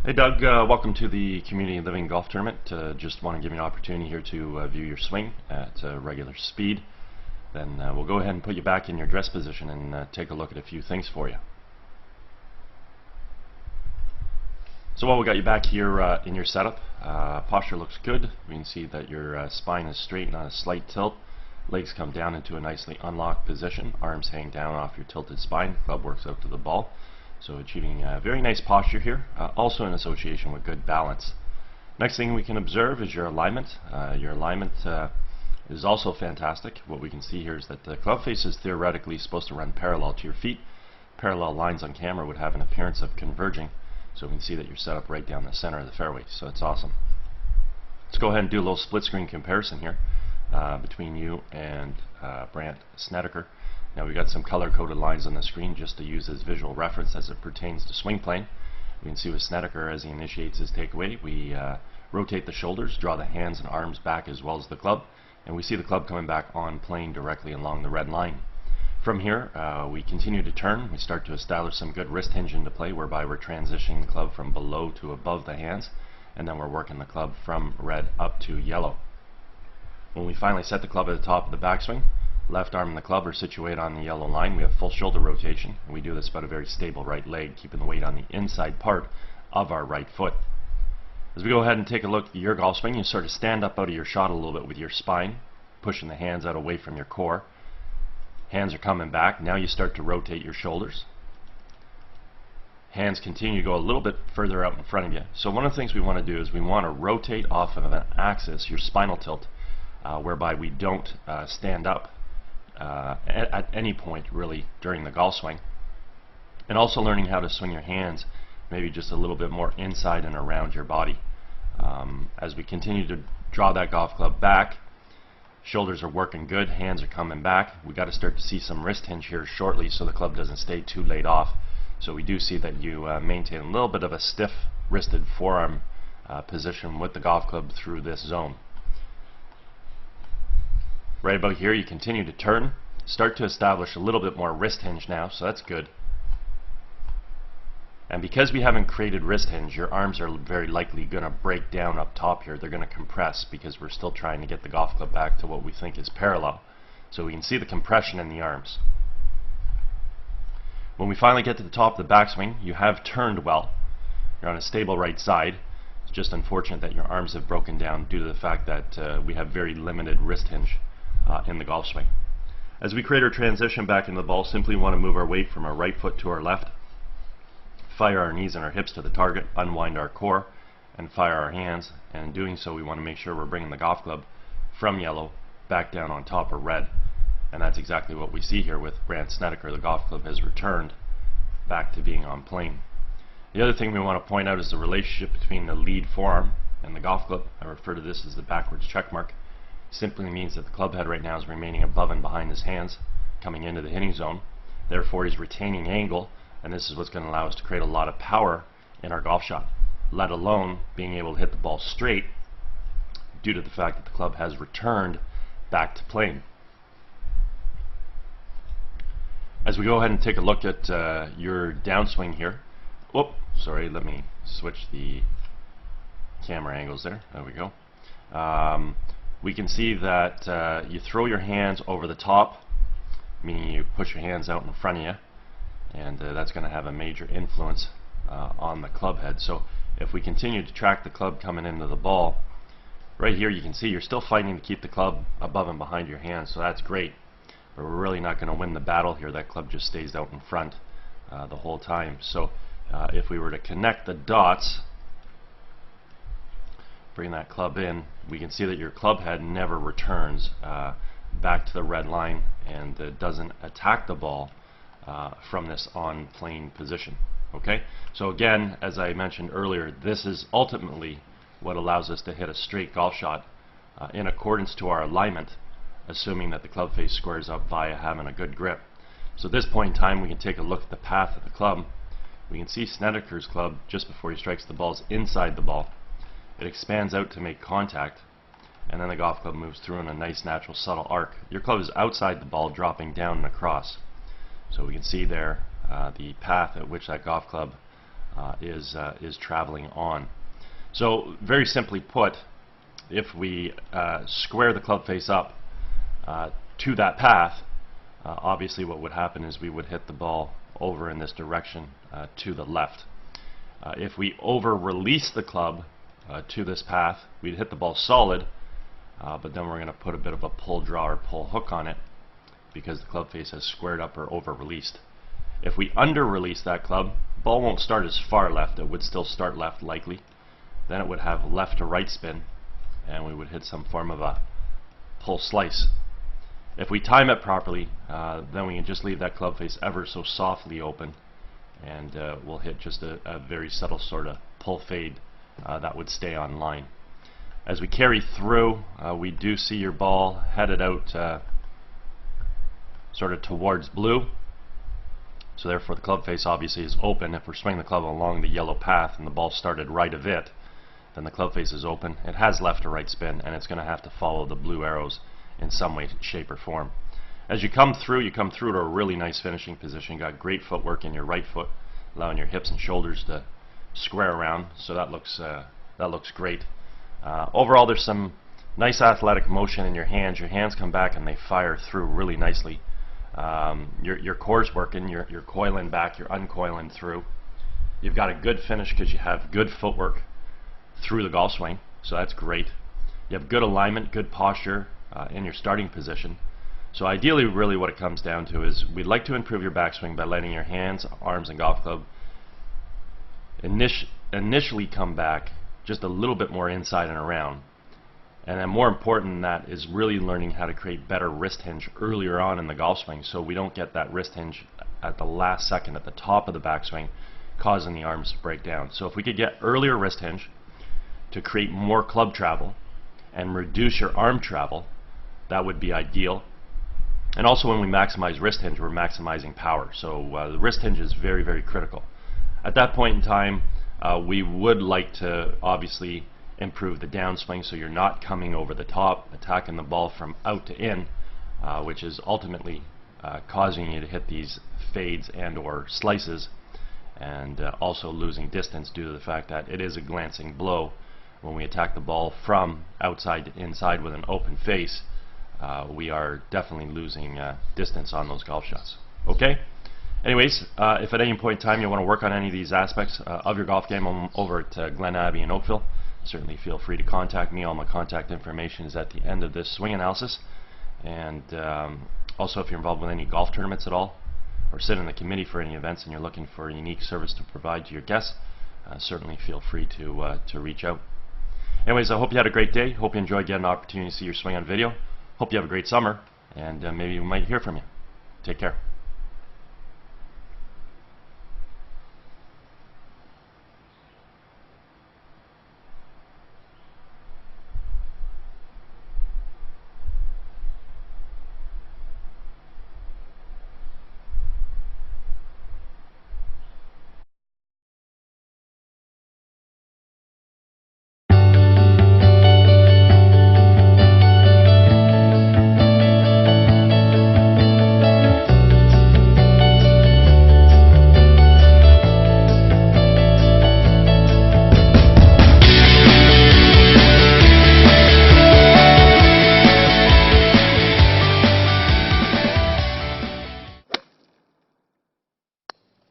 Hey Doug, welcome to the Community Living Golf Tournament. Just want to give you an opportunity here to view your swing at regular speed. Then we'll go ahead and put you back in your dress position and take a look at a few things for you. So while we got you back here in your setup, posture looks good. We can see that your spine is straight, not a slight tilt. Legs come down into a nicely unlocked position. Arms hang down off your tilted spine. Club works out to the ball. So achieving a very nice posture here, also in association with good balance. Next thing we can observe is your alignment. Your alignment is also fantastic. What we can see here is that the club face is theoretically supposed to run parallel to your feet. Parallel lines on camera would have an appearance of converging. So we can see that you're set up right down the center of the fairway. So it's awesome. Let's go ahead and do a little split screen comparison here between you and Brandt Snedeker. Now we've got some color-coded lines on the screen just to use as visual reference as it pertains to swing plane. We can see with Snedeker, as he initiates his takeaway, we rotate the shoulders, draw the hands and arms back as well as the club, and we see the club coming back on plane directly along the red line. From here, we continue to turn. We start to establish some good wrist hinge into play, whereby we're transitioning the club from below to above the hands, and then we're working the club from red up to yellow. When we finally set the club at the top of the backswing, left arm and the club are situated on the yellow line. We have full shoulder rotation, and we do this about a very stable right leg, keeping the weight on the inside part of our right foot. As we go ahead and take a look at your golf swing, you sort of stand up out of your shot a little bit with your spine, pushing the hands out away from your core. Hands are coming back. Now you start to rotate your shoulders. Hands continue to go a little bit further out in front of you. So one of the things we want to do is we want to rotate off of an axis, your spinal tilt, whereby we don't stand up at any point really during the golf swing, and also learning how to swing your hands maybe just a little bit more inside and around your body. As we continue to draw that golf club back, shoulders are working good, hands are coming back. We got to start to see some wrist hinge here shortly so the club doesn't stay too laid off. So we do see that you maintain a little bit of a stiff wristed forearm position with the golf club through this zone. Right about here you continue to turn, start to establish a little bit more wrist hinge now, so that's good. And because we haven't created wrist hinge, your arms are very likely going to break down up top here. They're going to compress because we're still trying to get the golf club back to what we think is parallel. So we can see the compression in the arms. When we finally get to the top of the backswing, you have turned well. You're on a stable right side. It's just unfortunate that your arms have broken down due to the fact that we have very limited wrist hinge in the golf swing. As we create our transition back into the ball, simply want to move our weight from our right foot to our left, fire our knees and our hips to the target, unwind our core, and fire our hands. And in doing so, we want to make sure we're bringing the golf club from yellow back down on top of red. And that's exactly what we see here with Brandt Snedeker. The golf club has returned back to being on plane. The other thing we want to point out is the relationship between the lead forearm and the golf club. I refer to this as the backwards check mark. Simply means that the club head right now is remaining above and behind his hands, coming into the hitting zone. Therefore, he's retaining angle, and this is what's going to allow us to create a lot of power in our golf shot, let alone being able to hit the ball straight due to the fact that the club has returned back to plane. As we go ahead and take a look at your downswing here, sorry, let me switch the camera angles there. There we go. We can see that you throw your hands over the top, meaning you push your hands out in front of you, and that's going to have a major influence on the club head. So if we continue to track the club coming into the ball, right here you can see you're still fighting to keep the club above and behind your hands, so that's great, but we're really not going to win the battle here. That club just stays out in front the whole time. So if we were to connect the dots, bring that club in, we can see that your club head never returns back to the red line and doesn't attack the ball from this on plane position. Okay, so again, as I mentioned earlier, this is ultimately what allows us to hit a straight golf shot in accordance to our alignment, assuming that the club face squares up via having a good grip. So at this point in time, we can take a look at the path of the club. We can see Snedeker's club just before he strikes the ball is inside the ball. It expands out to make contact, and then the golf club moves through in a nice natural subtle arc. Your club is outside the ball, dropping down and across. So we can see there the path at which that golf club is traveling on. So very simply put, if we square the club face up to that path, obviously what would happen is we would hit the ball over in this direction to the left. If we over-release the club to this path, we'd hit the ball solid, but then we're going to put a bit of a pull draw or pull hook on it because the club face has squared up or over-released. If we under-release that club, the ball won't start as far left, it would still start left likely. Then it would have left to right spin, and we would hit some form of a pull slice. If we time it properly, then we can just leave that club face ever so softly open, and we'll hit just a very subtle sort of pull fade that would stay on line. As we carry through, we do see your ball headed out sort of towards blue. So therefore the club face obviously is open. If we're swinging the club along the yellow path and the ball started right of it, then the club face is open. It has left to right spin, and it's going to have to follow the blue arrows in some way, shape, or form. As you come through to a really nice finishing position. You got great footwork in your right foot, allowing your hips and shoulders to square around. So that looks great. Overall, there's some nice athletic motion in your hands. Your hands come back and they fire through really nicely. Your core's working. You're coiling back. You're uncoiling through. You've got a good finish because you have good footwork through the golf swing. So that's great. You have good alignment, good posture in your starting position. So ideally, really what it comes down to is we'd like to improve your backswing by letting your hands, arms, and golf club initially come back just a little bit more inside and around. And then more important than that is really learning how to create better wrist hinge earlier on in the golf swing, so we don't get that wrist hinge at the last second at the top of the backswing, causing the arms to break down. So if we could get earlier wrist hinge to create more club travel and reduce your arm travel, that would be ideal. And also when we maximize wrist hinge, we're maximizing power. So the wrist hinge is very, very critical. At that point in time, we would like to obviously improve the downswing so you're not coming over the top, attacking the ball from out to in, which is ultimately causing you to hit these fades and or slices, and also losing distance due to the fact that it is a glancing blow. When we attack the ball from outside to inside with an open face, we are definitely losing distance on those golf shots. Okay? Anyways, if at any point in time you want to work on any of these aspects of your golf game, I'm over at Glen Abbey in Oakville. Certainly feel free to contact me. All my contact information is at the end of this swing analysis. And also, if you're involved with any golf tournaments at all, or sit in the committee for any events and you're looking for a unique service to provide to your guests, certainly feel free to reach out. Anyways, I hope you had a great day. Hope you enjoyed getting an opportunity to see your swing on video. Hope you have a great summer, and maybe we might hear from you. Take care.